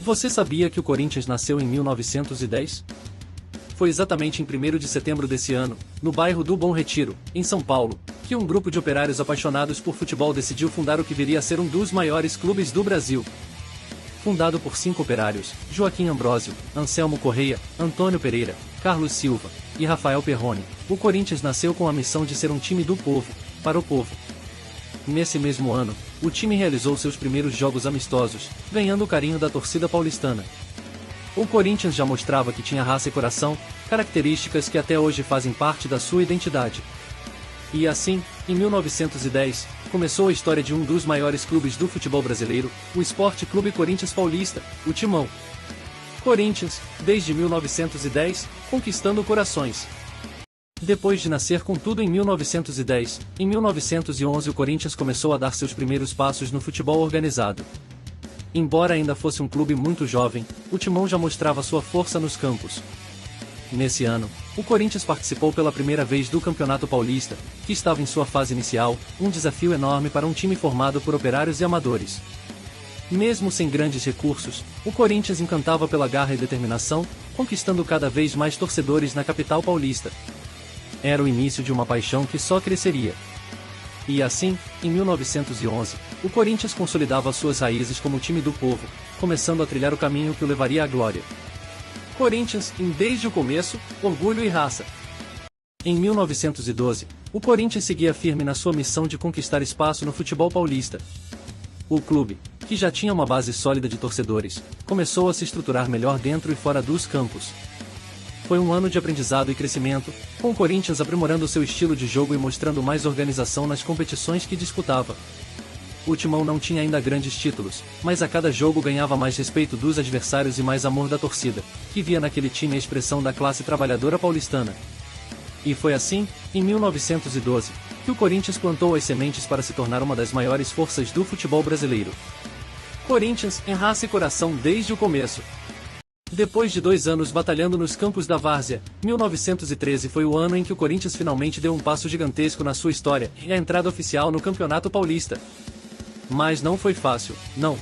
Você sabia que o Corinthians nasceu em 1910? Foi exatamente em 1º de setembro desse ano, no bairro do Bom Retiro, em São Paulo, que um grupo de operários apaixonados por futebol decidiu fundar o que viria a ser um dos maiores clubes do Brasil. Fundado por 5 operários, Joaquim Ambrósio, Anselmo Correia, Antônio Pereira, Carlos Silva e Rafael Perrone, o Corinthians nasceu com a missão de ser um time do povo, para o povo. Nesse mesmo ano, o time realizou seus primeiros jogos amistosos, ganhando o carinho da torcida paulistana. O Corinthians já mostrava que tinha raça e coração, características que até hoje fazem parte da sua identidade. E assim, em 1910, começou a história de um dos maiores clubes do futebol brasileiro, o Esporte Clube Corinthians Paulista, o Timão. Corinthians, desde 1910, conquistando corações. Depois de nascer com tudo em 1910, em 1911 o Corinthians começou a dar seus primeiros passos no futebol organizado. Embora ainda fosse um clube muito jovem, o Timão já mostrava sua força nos campos. Nesse ano, o Corinthians participou pela primeira vez do Campeonato Paulista, que estava em sua fase inicial, um desafio enorme para um time formado por operários e amadores. Mesmo sem grandes recursos, o Corinthians encantava pela garra e determinação, conquistando cada vez mais torcedores na capital paulista. Era o início de uma paixão que só cresceria. E assim, em 1911, o Corinthians consolidava suas raízes como time do povo, começando a trilhar o caminho que o levaria à glória. Corinthians, desde o começo, orgulho e raça. Em 1912, o Corinthians seguia firme na sua missão de conquistar espaço no futebol paulista. O clube, que já tinha uma base sólida de torcedores, começou a se estruturar melhor dentro e fora dos campos. Foi um ano de aprendizado e crescimento, com o Corinthians aprimorando seu estilo de jogo e mostrando mais organização nas competições que disputava. O Timão não tinha ainda grandes títulos, mas a cada jogo ganhava mais respeito dos adversários e mais amor da torcida, que via naquele time a expressão da classe trabalhadora paulistana. E foi assim, em 1912, que o Corinthians plantou as sementes para se tornar uma das maiores forças do futebol brasileiro. Corinthians, em raça e coração desde o começo. Depois de 2 anos batalhando nos campos da várzea, 1913 foi o ano em que o Corinthians finalmente deu um passo gigantesco na sua história e a entrada oficial no Campeonato Paulista. Mas não foi fácil, não.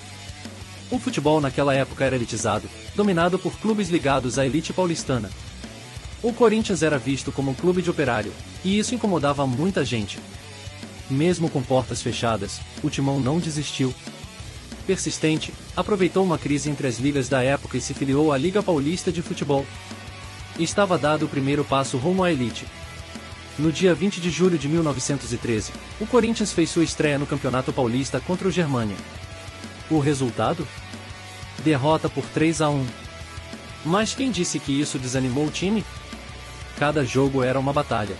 O futebol naquela época era elitizado, dominado por clubes ligados à elite paulistana. O Corinthians era visto como um clube de operário, e isso incomodava muita gente. Mesmo com portas fechadas, o Timão não desistiu. Persistente, aproveitou uma crise entre as ligas da época e se filiou à Liga Paulista de Futebol. Estava dado o primeiro passo rumo à elite. No dia 20 de julho de 1913, o Corinthians fez sua estreia no Campeonato Paulista contra o Germânia. O resultado? Derrota por 3-1. Mas quem disse que isso desanimou o time? Cada jogo era uma batalha.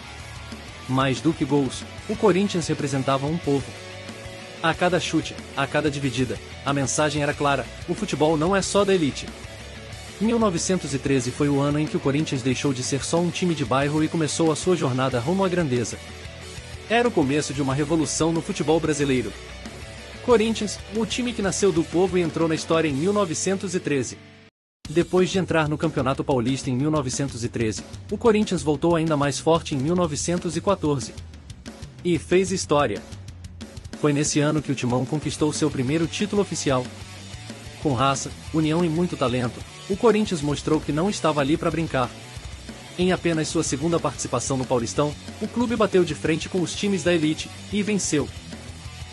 Mais do que gols, o Corinthians representava um povo. A cada chute, a cada dividida, a mensagem era clara: o futebol não é só da elite. 1913 foi o ano em que o Corinthians deixou de ser só um time de bairro e começou a sua jornada rumo à grandeza. Era o começo de uma revolução no futebol brasileiro. Corinthians, o time que nasceu do povo e entrou na história em 1913. Depois de entrar no Campeonato Paulista em 1913, o Corinthians voltou ainda mais forte em 1914. E fez história. Foi nesse ano que o Timão conquistou seu primeiro título oficial. Com raça, união e muito talento, o Corinthians mostrou que não estava ali para brincar. Em apenas sua segunda participação no Paulistão, o clube bateu de frente com os times da elite, e venceu.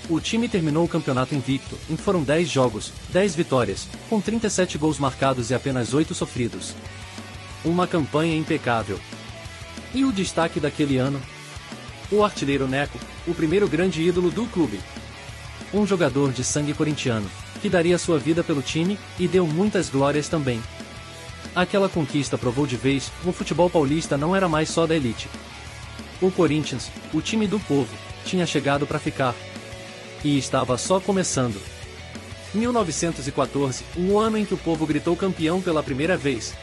O time terminou o campeonato invicto, e foram 10 jogos, 10 vitórias, com 37 gols marcados e apenas 8 sofridos. Uma campanha impecável. E o destaque daquele ano? O artilheiro Neco, o primeiro grande ídolo do clube. Um jogador de sangue corintiano, que daria sua vida pelo time, e deu muitas glórias também. Aquela conquista provou de vez, o futebol paulista não era mais só da elite. O Corinthians, o time do povo, tinha chegado para ficar. E estava só começando. 1914, um ano em que o povo gritou campeão pela primeira vez.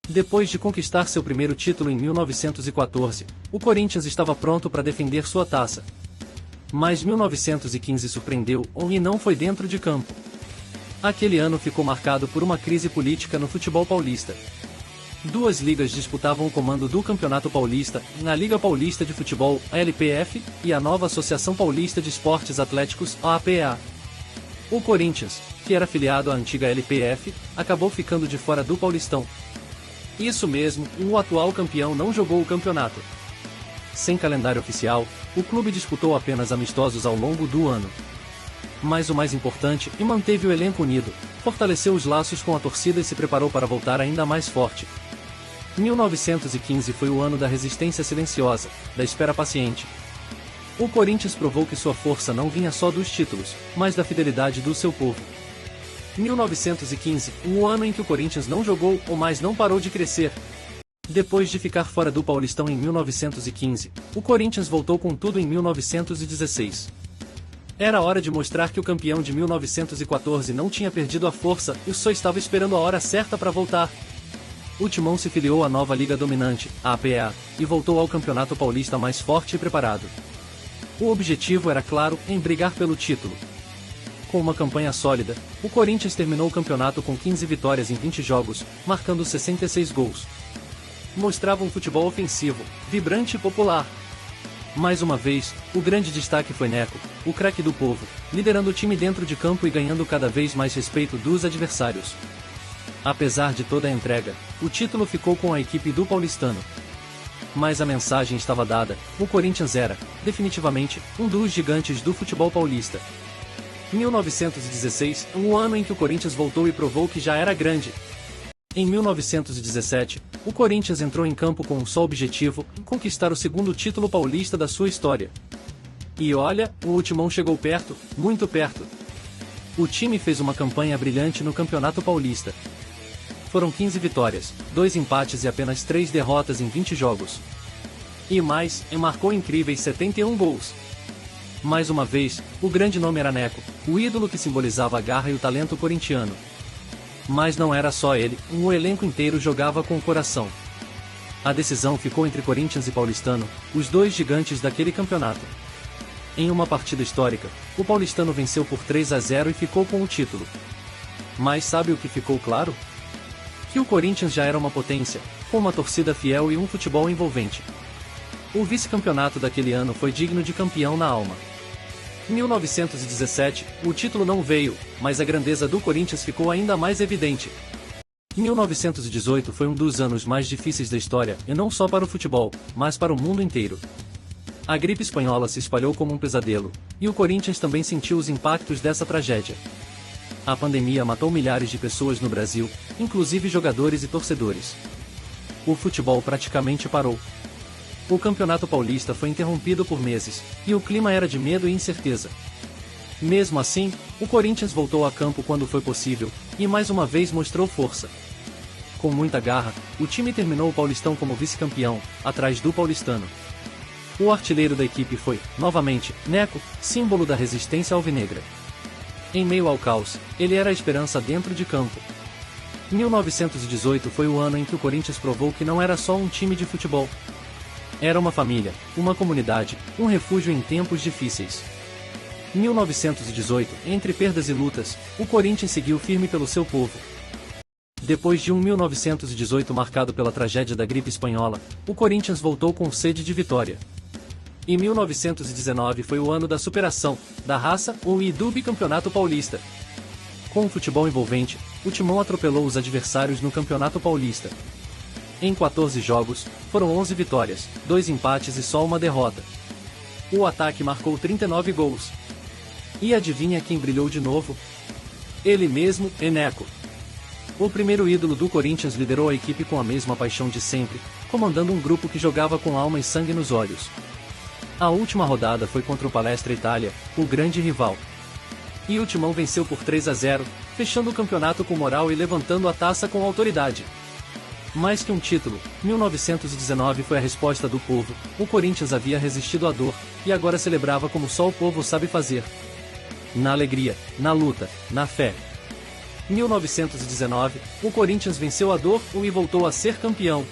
Depois de conquistar seu primeiro título em 1914, o Corinthians estava pronto para defender sua taça. Mas 1915 surpreendeu, e não foi dentro de campo. Aquele ano ficou marcado por uma crise política no futebol paulista. 2 ligas disputavam o comando do Campeonato Paulista, a Liga Paulista de Futebol, a LPF, e a nova Associação Paulista de Esportes Atléticos, a APA. O Corinthians, que era filiado à antiga LPF, acabou ficando de fora do Paulistão. Isso mesmo, o atual campeão não jogou o campeonato. Sem calendário oficial, o clube disputou apenas amistosos ao longo do ano. Mas o mais importante, e manteve o elenco unido, fortaleceu os laços com a torcida e se preparou para voltar ainda mais forte. 1915 foi o ano da resistência silenciosa, da espera paciente. O Corinthians provou que sua força não vinha só dos títulos, mas da fidelidade do seu povo. 1915, um ano em que o Corinthians não jogou ou mais não parou de crescer. Depois de ficar fora do Paulistão em 1915, o Corinthians voltou com tudo em 1916. Era hora de mostrar que o campeão de 1914 não tinha perdido a força e só estava esperando a hora certa para voltar. O Timão se filiou à nova Liga Dominante, a APA, e voltou ao Campeonato Paulista mais forte e preparado. O objetivo era claro, em brigar pelo título. Com uma campanha sólida, o Corinthians terminou o campeonato com 15 vitórias em 20 jogos, marcando 66 gols. Mostrava um futebol ofensivo, vibrante e popular. Mais uma vez, o grande destaque foi Neco, o craque do povo, liderando o time dentro de campo e ganhando cada vez mais respeito dos adversários. Apesar de toda a entrega, o título ficou com a equipe do paulistano. Mas a mensagem estava dada, o Corinthians era, definitivamente, um dos gigantes do futebol paulista. 1916, um ano em que o Corinthians voltou e provou que já era grande. Em 1917, o Corinthians entrou em campo com um só objetivo, conquistar o segundo título paulista da sua história. E olha, o Timão chegou perto, muito perto. O time fez uma campanha brilhante no Campeonato Paulista. Foram 15 vitórias, 2 empates e apenas 3 derrotas em 20 jogos. E mais, marcou incríveis 71 gols. Mais uma vez, o grande nome era Neco, o ídolo que simbolizava a garra e o talento corintiano. Mas não era só ele, o elenco inteiro jogava com o coração. A decisão ficou entre Corinthians e Paulistano, os dois gigantes daquele campeonato. Em uma partida histórica, o Paulistano venceu por 3-0 e ficou com o título. Mas sabe o que ficou claro? Que o Corinthians já era uma potência, com uma torcida fiel e um futebol envolvente. O vice-campeonato daquele ano foi digno de campeão na alma. Em 1917, o título não veio, mas a grandeza do Corinthians ficou ainda mais evidente. 1918 foi um dos anos mais difíceis da história, e não só para o futebol, mas para o mundo inteiro. A gripe espanhola se espalhou como um pesadelo, e o Corinthians também sentiu os impactos dessa tragédia. A pandemia matou milhares de pessoas no Brasil, inclusive jogadores e torcedores. O futebol praticamente parou. O Campeonato Paulista foi interrompido por meses, e o clima era de medo e incerteza. Mesmo assim, o Corinthians voltou a campo quando foi possível, e mais uma vez mostrou força. Com muita garra, o time terminou o Paulistão como vice-campeão, atrás do Paulistano. O artilheiro da equipe foi, novamente, Neco, símbolo da resistência alvinegra. Em meio ao caos, ele era a esperança dentro de campo. 1918 foi o ano em que o Corinthians provou que não era só um time de futebol. Era uma família, uma comunidade, um refúgio em tempos difíceis. 1918, entre perdas e lutas, o Corinthians seguiu firme pelo seu povo. Depois de um 1918 marcado pela tragédia da gripe espanhola, o Corinthians voltou com sede de vitória. E 1919 foi o ano da superação, da raça, e do bicampeonato paulista. Com um futebol envolvente, o Timão atropelou os adversários no Campeonato Paulista. Em 14 jogos, foram 11 vitórias, 2 empates e só uma derrota. O ataque marcou 39 gols. E adivinha quem brilhou de novo? Ele mesmo, Neco. O primeiro ídolo do Corinthians liderou a equipe com a mesma paixão de sempre, comandando um grupo que jogava com alma e sangue nos olhos. A última rodada foi contra o Palestra Itália, o grande rival. E o Timão venceu por 3-0, fechando o campeonato com moral e levantando a taça com autoridade. Mais que um título, 1919 foi a resposta do povo, o Corinthians havia resistido à dor, e agora celebrava como só o povo sabe fazer. Na alegria, na luta, na fé. 1919, o Corinthians venceu a dor e voltou a ser campeão.